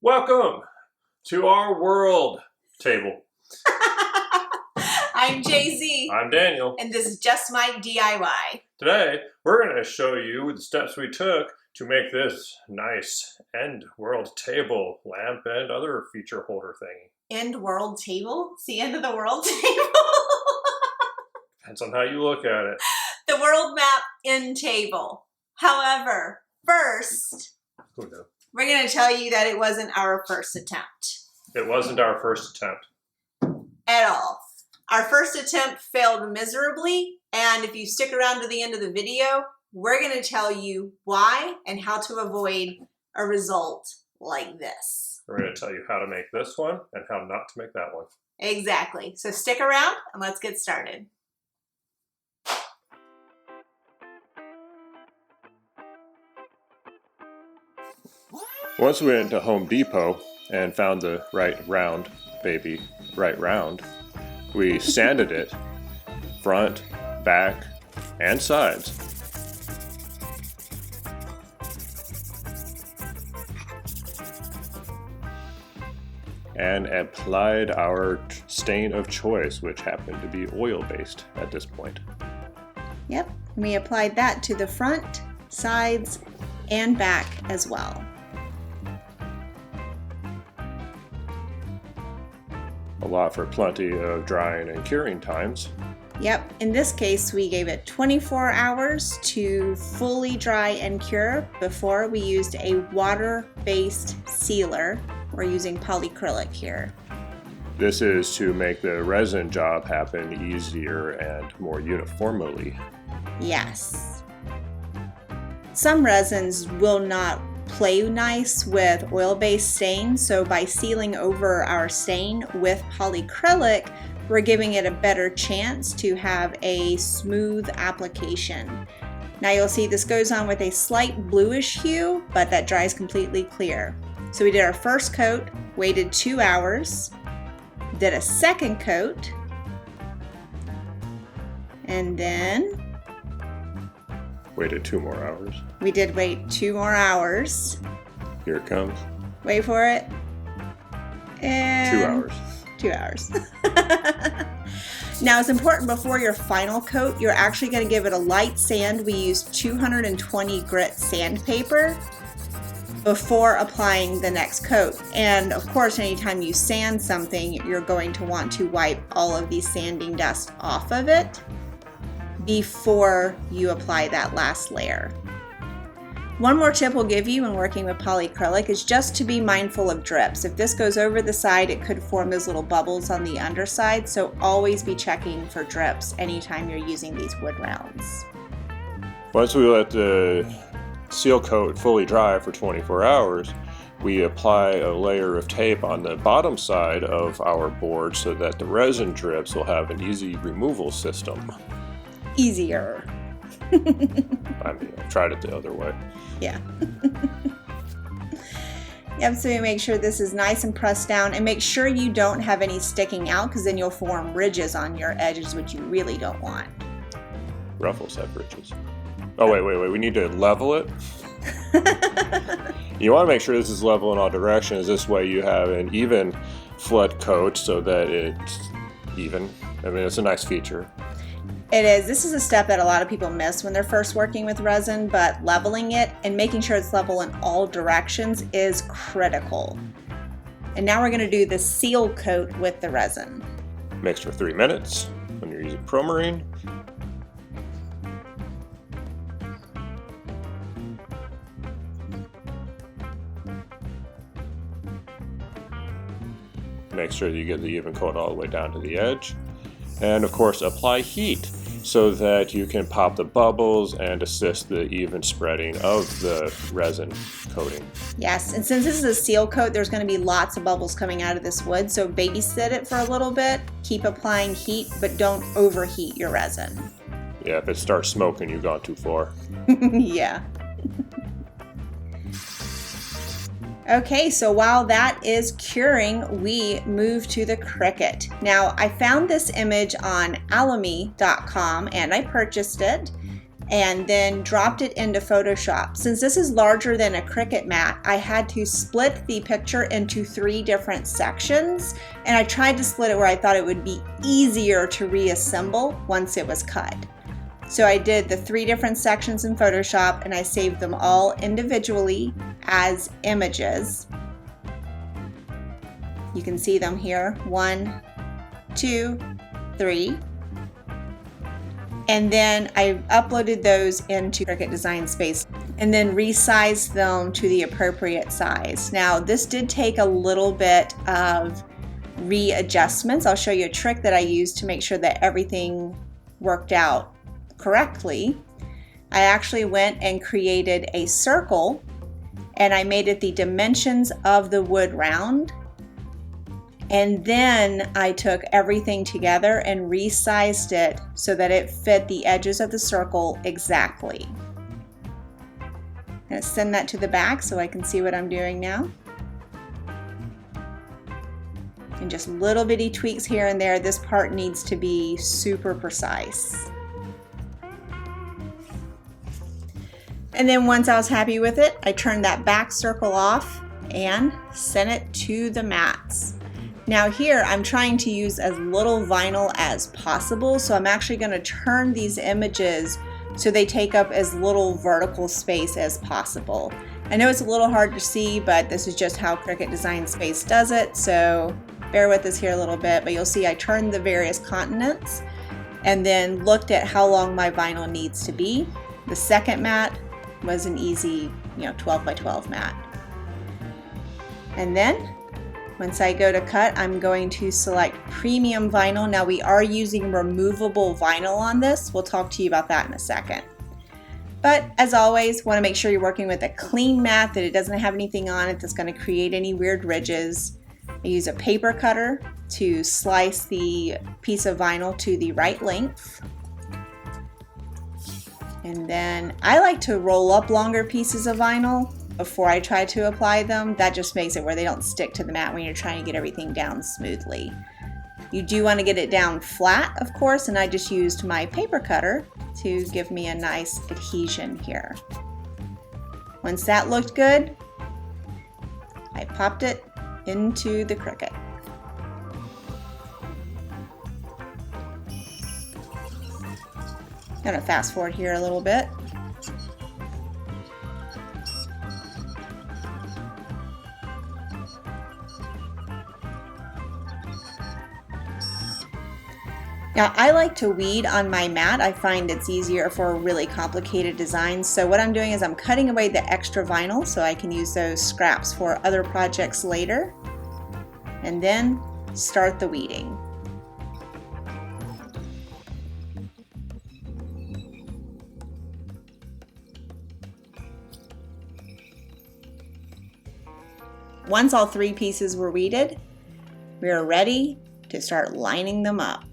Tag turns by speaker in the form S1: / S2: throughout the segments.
S1: Welcome to our world table.
S2: I'm Jay-Z.
S1: I'm Daniel.
S2: And this is just my DIY.
S1: Today, we're going to show you the steps we took to make this nice end world table, lamp, and other feature holder thing.
S2: End world table? It's the end of the world table?
S1: Depends on how you look at it.
S2: The world map end table. However, first,
S1: Who knew?
S2: we're going to tell you that it wasn't our first attempt.
S1: It wasn't our first attempt.
S2: At all. Our first attempt failed miserably, and if you stick around to the end of the video, we're going to tell you why and how to avoid a result like this.
S1: We're going to tell you how to make this one and how not to make that one.
S2: Exactly. So stick around and let's get started.
S1: Once we went to Home Depot and found the right round, we sanded it front, back, and sides. And applied our stain of choice, which happened to be oil-based at this point.
S2: Yep, we applied that to the front, sides, and back as well.
S1: A lot for plenty of drying and curing times.
S2: Yep, in this case we gave it 24 hours to fully dry and cure before we used a water-based sealer. We're using polyacrylic here.
S1: This is to make the resin job happen easier and more uniformly.
S2: Yes. Some resins will not play nice with oil-based stain, so by sealing over our stain with polyacrylic, we're giving it a better chance to have a smooth application. Now you'll see this goes on with a slight bluish hue, but that dries completely clear. So we did our first coat, waited 2 hours, did a second coat, and then
S1: Waited 2 more hours.
S2: we did wait 2 more hours.
S1: Here it comes.
S2: Wait for it. And
S1: 2 hours.
S2: 2 hours. Now it's important before your final coat, you're actually going to give it a light sand. We used 220 grit sandpaper before applying the next coat. And of course, anytime you sand something, you're going to want to wipe all of the sanding dust off of it before you apply that last layer. One more tip we'll give you when working with polyacrylic is just to be mindful of drips. If this goes over the side, it could form those little bubbles on the underside, so always be checking for drips anytime you're using these wood rounds.
S1: Once we let the seal coat fully dry for 24 hours, we apply a layer of tape on the bottom side of our board so that the resin drips will have an easy removal system.
S2: Easier.
S1: I mean, I tried it the other way.
S2: Yeah. Yep, so you make sure this is nice and pressed down, and make sure you don't have any sticking out, because then you'll form ridges on your edges, which you really don't want.
S1: Ruffles have ridges. Oh, wait. We need to level it. You want to make sure this is level in all directions. This way you have an even flood coat so that it's even. I mean, it's a nice feature.
S2: It is. This is a step that a lot of people miss when they're first working with resin, but leveling it and making sure it's level in all directions is critical. And now we're going to do the seal coat with the resin.
S1: Mix for 3 minutes when you're using Promarine. Make sure that you get the even coat all the way down to the edge. And of course, apply heat so that you can pop the bubbles and assist the even spreading of the resin coating.
S2: Yes, and since this is a seal coat, there's going to be lots of bubbles coming out of this wood, so babysit it for a little bit. Keep applying heat, but don't overheat your resin.
S1: Yeah, if it starts smoking, you've gone too far.
S2: Yeah. Okay, so while that is curing, we move to the Cricut. Now, I found this image on alamy.com and I purchased it. and then dropped it into Photoshop. Since this is larger than a Cricut mat, I had to split the picture into 3 different sections, and I tried to split it where I thought it would be easier to reassemble once it was cut. So I did the 3 different sections in Photoshop, and I saved them all individually as images. You can see them here, 1, 2, 3. And then I uploaded those into Cricut Design Space and then resized them to the appropriate size. Now, this did take a little bit of readjustments. I'll show you a trick that I used to make sure that everything worked out correctly. I actually went and created a circle, and I made it the dimensions of the wood round. And then I took everything together and resized it so that it fit the edges of the circle exactly. I'm going to send that to the back so I can see what I'm doing now. And just little bitty tweaks here and there. This part needs to be super precise. And then once I was happy with it, I turned that back circle off and sent it to the mats. Now here I'm trying to use as little vinyl as possible, so I'm actually going to turn these images so they take up as little vertical space as possible. I know it's a little hard to see, but this is just how Cricut Design Space does it, so bear with us here a little bit, but you'll see I turned the various continents and then looked at how long my vinyl needs to be. The second mat was an easy, 12 by 12 mat. And then once I go to cut, I'm going to select premium vinyl. Now we are using removable vinyl on this. We'll talk to you about that in a second. But as always, want to make sure you're working with a clean mat, that it doesn't have anything on it that's going to create any weird ridges. I use a paper cutter to slice the piece of vinyl to the right length. And then I like to roll up longer pieces of vinyl before I try to apply them. That just makes it where they don't stick to the mat when you're trying to get everything down smoothly. You do want to get it down flat, of course, and I just used my paper cutter to give me a nice adhesion here. Once that looked good, I popped it into the Cricut. I'm going to fast forward here a little bit. Now I like to weed on my mat. I find it's easier for really complicated designs. So what I'm doing is I'm cutting away the extra vinyl so I can use those scraps for other projects later. And then start the weeding. Once all 3 pieces were weeded, we are ready to start lining them up.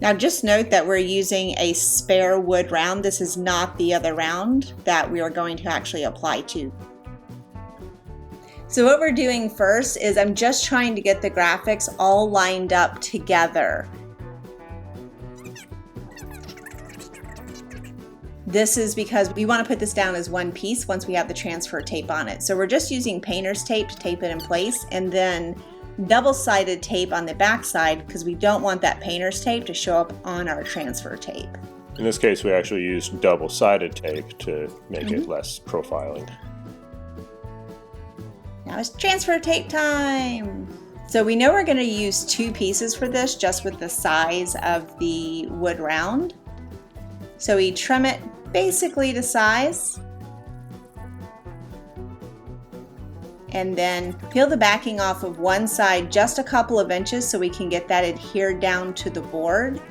S2: Now just note that we're using a spare wood round. This is not the other round that we are going to actually apply to. So what we're doing first is I'm just trying to get the graphics all lined up together. This is because we want to put this down as one piece once we have the transfer tape on it. So we're just using painter's tape to tape it in place, and then double-sided tape on the back side because we don't want that painter's tape to show up on our transfer tape.
S1: In this case, we actually used double-sided tape to make it less profiling.
S2: Now it's transfer tape time! So we know we're going to use 2 pieces for this just with the size of the wood round. So we trim it basically to size. And then peel the backing off of one side just a couple of inches so we can get that adhered down to the board.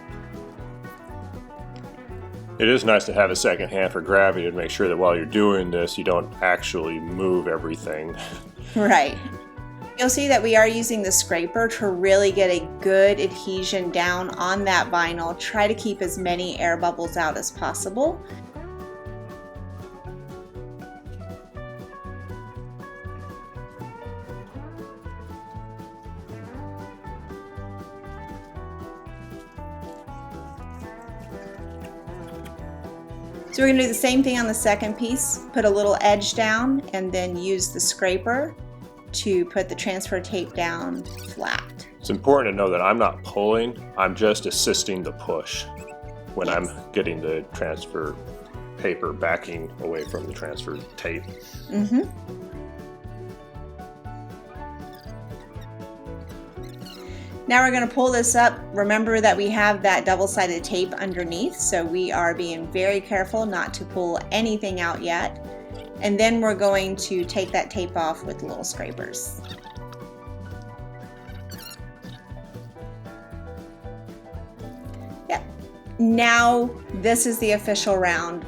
S1: It is nice to have a second hand for gravity to make sure that while you're doing this, you don't actually move everything.
S2: Right. You'll see that we are using the scraper to really get a good adhesion down on that vinyl. Try to keep as many air bubbles out as possible. So we're going to do the same thing on the second piece, put a little edge down and then use the scraper to put the transfer tape down flat.
S1: It's important to know that I'm not pulling, I'm just assisting the push when I'm getting the transfer paper backing away from the transfer tape.
S2: Now we're going to pull this up. Remember that we have that double-sided tape underneath, so we are being very careful not to pull anything out yet. And then we're going to take that tape off with little scrapers. Yep. Now this is the official round.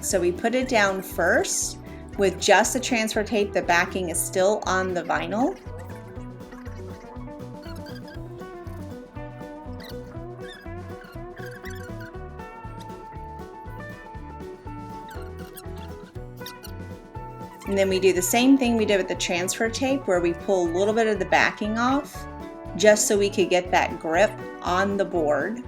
S2: So we put it down first with just the transfer tape. The backing is still on the vinyl. And then we do the same thing we did with the transfer tape, where we pull a little bit of the backing off just so we could get that grip on the board.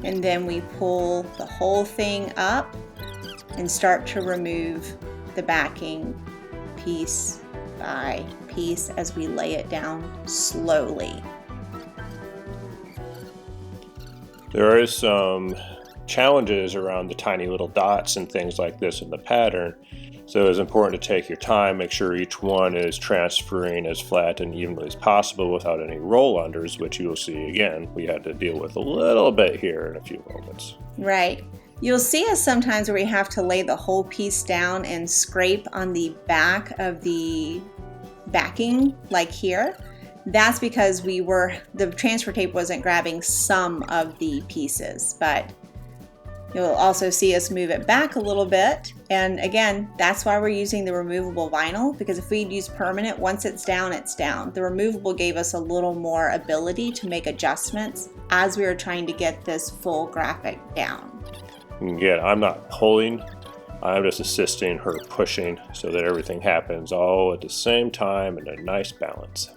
S2: And then we pull the whole thing up and start to remove the backing piece by piece as we lay it down slowly.
S1: There is some challenges around the tiny little dots and things like this in the pattern, so it's important to take your time, make sure each one is transferring as flat and evenly as possible without any roll unders, which you'll see again we had to deal with a little bit here in a few moments.
S2: Right. You'll see us sometimes where we have to lay the whole piece down and scrape on the back of the backing, like here. That's because the transfer tape wasn't grabbing some of the pieces, but you'll also see us move it back a little bit. And again, that's why we're using the removable vinyl, because if we'd use permanent, once it's down, it's down. The removable gave us a little more ability to make adjustments as we were trying to get this full graphic down.
S1: Again, I'm not pulling, I'm just assisting her pushing so that everything happens all at the same time in a nice balance.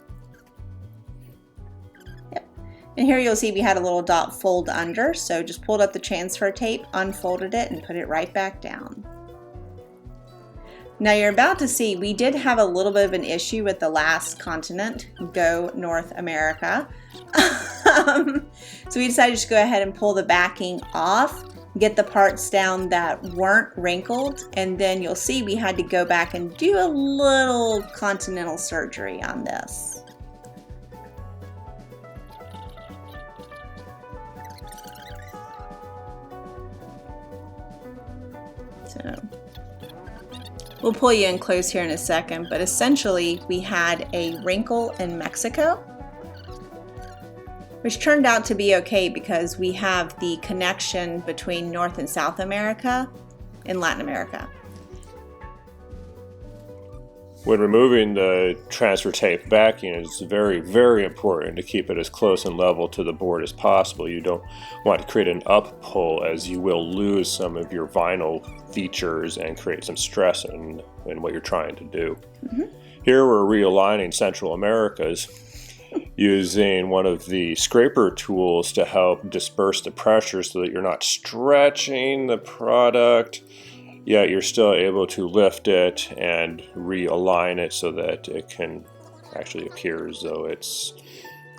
S2: Yep. And here you'll see we had a little dot fold under, so just pulled up the transfer tape, unfolded it, and put it right back down. Now you're about to see we did have a little bit of an issue with the last continent, Go North America. So we decided to go ahead and pull the backing off, get the parts down that weren't wrinkled, and then you'll see we had to go back and do a little continental surgery on this. So we'll pull you in close here in a second, but essentially we had a wrinkle in Mexico, which turned out to be okay because we have the connection between North and South America and Latin America.
S1: When removing the transfer tape backing, it's very, very important to keep it as close and level to the board as possible. You don't want to create an up pull, as you will lose some of your vinyl features and create some stress in what you're trying to do. Here we're realigning Central Americas using one of the scraper tools to help disperse the pressure so that you're not stretching the product, yet you're still able to lift it and realign it so that it can actually appear as though it's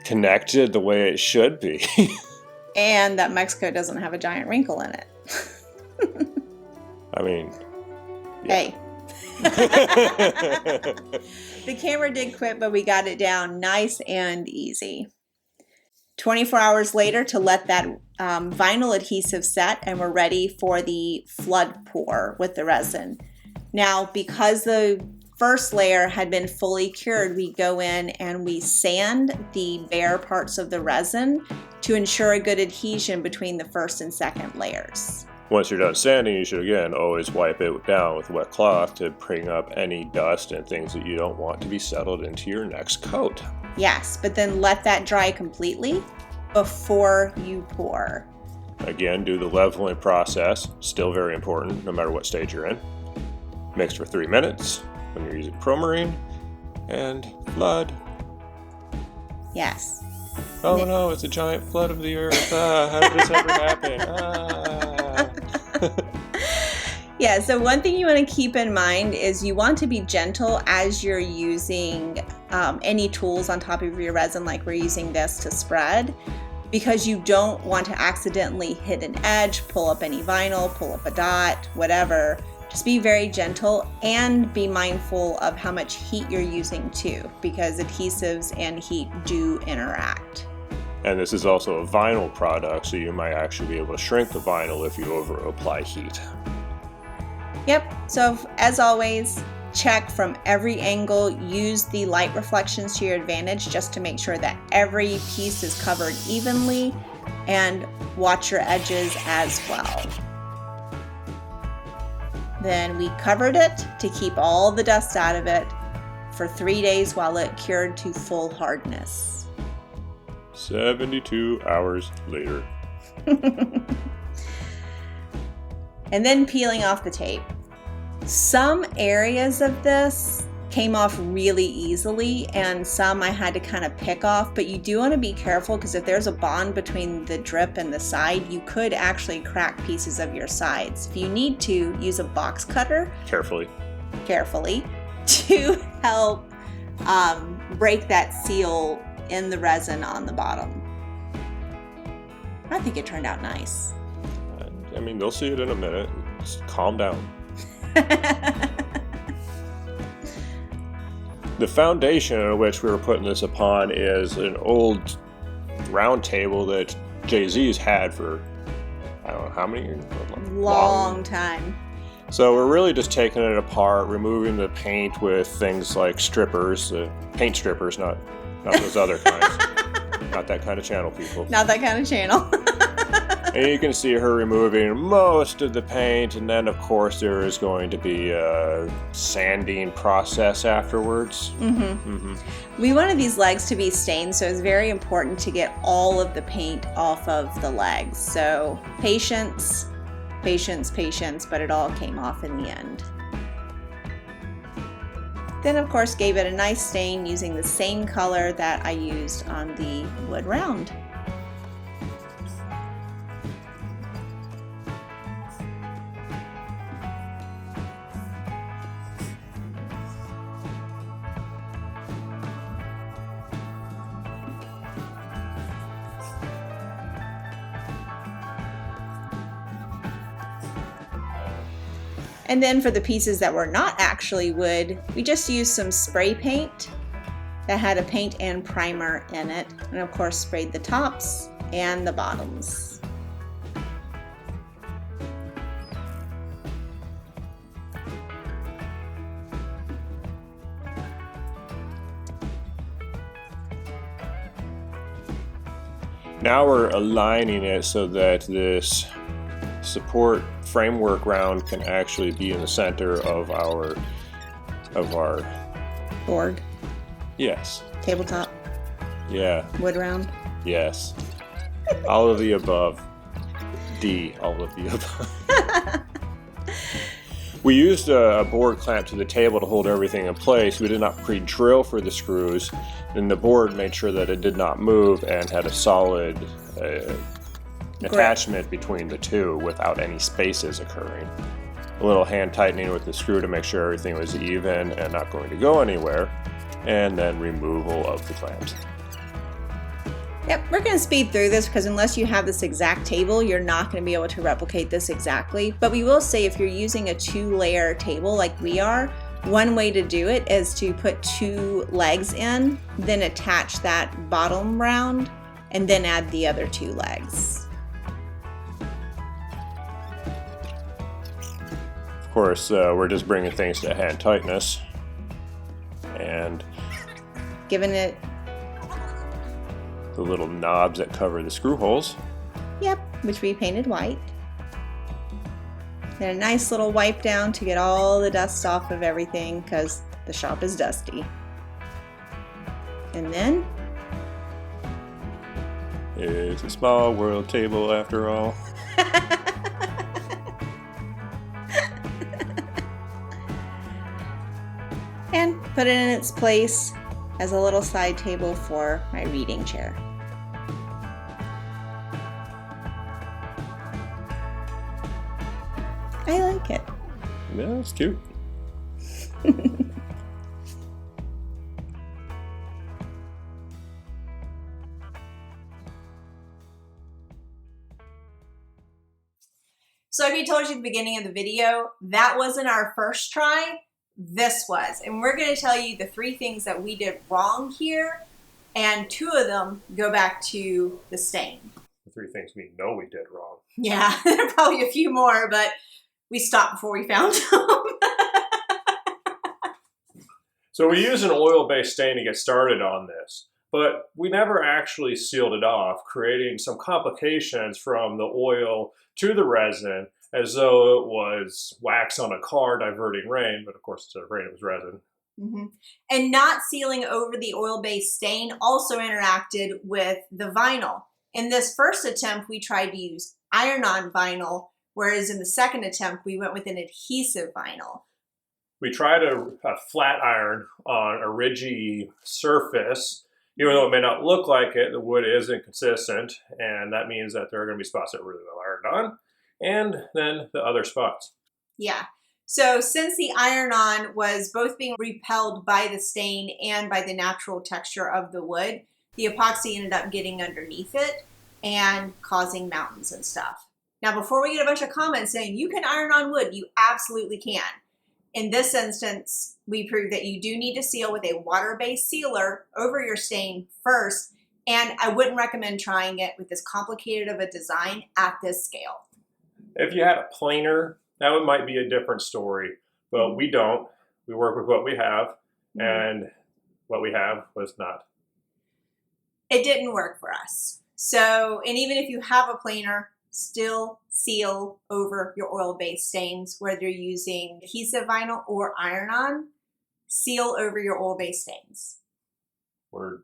S1: connected the way it should be.
S2: And that Mexico doesn't have a giant wrinkle in it.
S1: I mean,
S2: yeah. Hey. The camera did quit, but we got it down nice and easy. 24 hours later to let that vinyl adhesive set, and we're ready for the flood pour with the resin. Now, because the first layer had been fully cured, we go in and we sand the bare parts of the resin to ensure a good adhesion between the first and second layers.
S1: Once you're done sanding, you should again always wipe it down with wet cloth to bring up any dust and things that you don't want to be settled into your next coat.
S2: Yes, but then let that dry completely before you pour.
S1: Again, do the leveling process, still very important no matter what stage you're in. Mix for 3 minutes when you're using Promarine, and flood.
S2: Yes.
S1: Oh no, it's a giant flood of the earth. How did this ever happen?
S2: Yeah, so one thing you want to keep in mind is you want to be gentle as you're using any tools on top of your resin, like we're using this to spread, because you don't want to accidentally hit an edge, pull up any vinyl, pull up a dot, whatever. Just be very gentle and be mindful of how much heat you're using too, because adhesives and heat do interact.
S1: And this is also a vinyl product, so you might actually be able to shrink the vinyl if you over apply heat.
S2: Yep, so as always, check from every angle, use the light reflections to your advantage just to make sure that every piece is covered evenly, and watch your edges as well. Then we covered it to keep all the dust out of it for 3 days while it cured to full hardness.
S1: 72 hours later.
S2: And then peeling off the tape. Some areas of this came off really easily, and some I had to kind of pick off, but you do want to be careful, because if there's a bond between the drip and the side, you could actually crack pieces of your sides. If you need to, use a box cutter carefully to help break that seal in the resin on the bottom. I think it turned out nice.
S1: I mean, they'll see it in a minute. Just calm down. The foundation on which we were putting this upon is an old round table that Jay-Z's had for, I don't know how many years?
S2: Long time.
S1: So we're really just taking it apart, removing the paint with things like strippers, paint strippers, not those other kinds. Not that kind of channel, people.
S2: Not that kind of channel.
S1: And you can see her removing most of the paint, and then of course there is going to be a sanding process afterwards.
S2: We wanted these legs to be stained, so it's very important to get all of the paint off of the legs. So patience, but it all came off in the end. Then of course gave it a nice stain using the same color that I used on the wood round. And then for the pieces that were not actually wood, we just used some spray paint that had a paint and primer in it, and of course sprayed the tops and the bottoms.
S1: Now we're aligning it so that this support framework round can actually be in the center of our
S2: Board.
S1: Yes.
S2: Tabletop.
S1: Yeah.
S2: Wood round.
S1: Yes. All of the above. All of the above. We used a board clamp to the table to hold everything in place. We did not pre-drill for the screws, and the board made sure that it did not move and had a solid attachment between the two without any spaces occurring. A little hand tightening with the screw to make sure everything was even and not going to go anywhere, and then removal of the clamps.
S2: Yep, we're going to speed through this because unless you have this exact table, you're not going to be able to replicate this exactly. But we will say if you're using a 2-layer table like we are, one way to do it is to put 2 legs in, then attach that bottom round, and then add the other 2 legs.
S1: Of course, we're just bringing things to hand tightness and
S2: giving it
S1: the little knobs that cover the screw holes.
S2: Yep, which we painted white. Then a nice little wipe down to get all the dust off of everything because the shop is dusty. And then
S1: It's a small world table after all.
S2: And put it in its place as a little side table for my reading chair. I like it.
S1: Yeah, it's cute.
S2: So like we told you at the beginning of the video, that wasn't our first try, this was. And we're gonna tell you the 3 things that we did wrong here, and 2 of them go back to the stain.
S1: The 3 things we know we did wrong.
S2: Yeah, there are probably a few more, but we stopped before we found them.
S1: So we use an oil-based stain to get started on this, but we never actually sealed it off, creating some complications from the oil to the resin as though it was wax on a car diverting rain, but of course instead of rain it was resin.
S2: Mm-hmm. And not sealing over the oil-based stain also interacted with the vinyl. In this first attempt, we tried to use iron-on vinyl, whereas in the second attempt, we went with an adhesive vinyl.
S1: We tried a flat iron on a ridgy surface. Even though it may not look like it, the wood is inconsistent, and that means that there are going to be spots that are really well ironed on, and then the other spots.
S2: Yeah. So since the iron-on was both being repelled by the stain and by the natural texture of the wood, the epoxy ended up getting underneath it and causing mountains and stuff. Now, before we get a bunch of comments saying you can iron on wood, you absolutely can. In this instance, we proved that you do need to seal with a water-based sealer over your stain first, and I wouldn't recommend trying it with this complicated of a design at this scale.
S1: If you had a planer, that might be a different story, but we don't. We work with what we have, and what we have was not.
S2: It didn't work for us. So, and even if you have a planer, still seal over your oil-based stains, whether you're using adhesive vinyl or iron-on, seal over your oil-based stains.
S1: Word.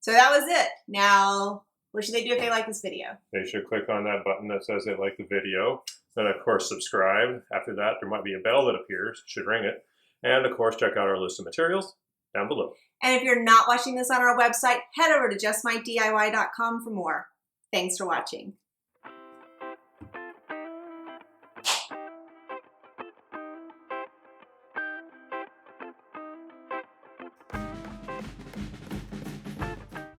S2: So that was it. Now, what should they do if they like this video?
S1: They should click on that button that says they like the video. Then, of course, subscribe. After that, there might be a bell that appears. Should ring it. And, of course, check out our list of materials down below.
S2: And if you're not watching this on our website, head over to justmydiy.com for more. Thanks for watching.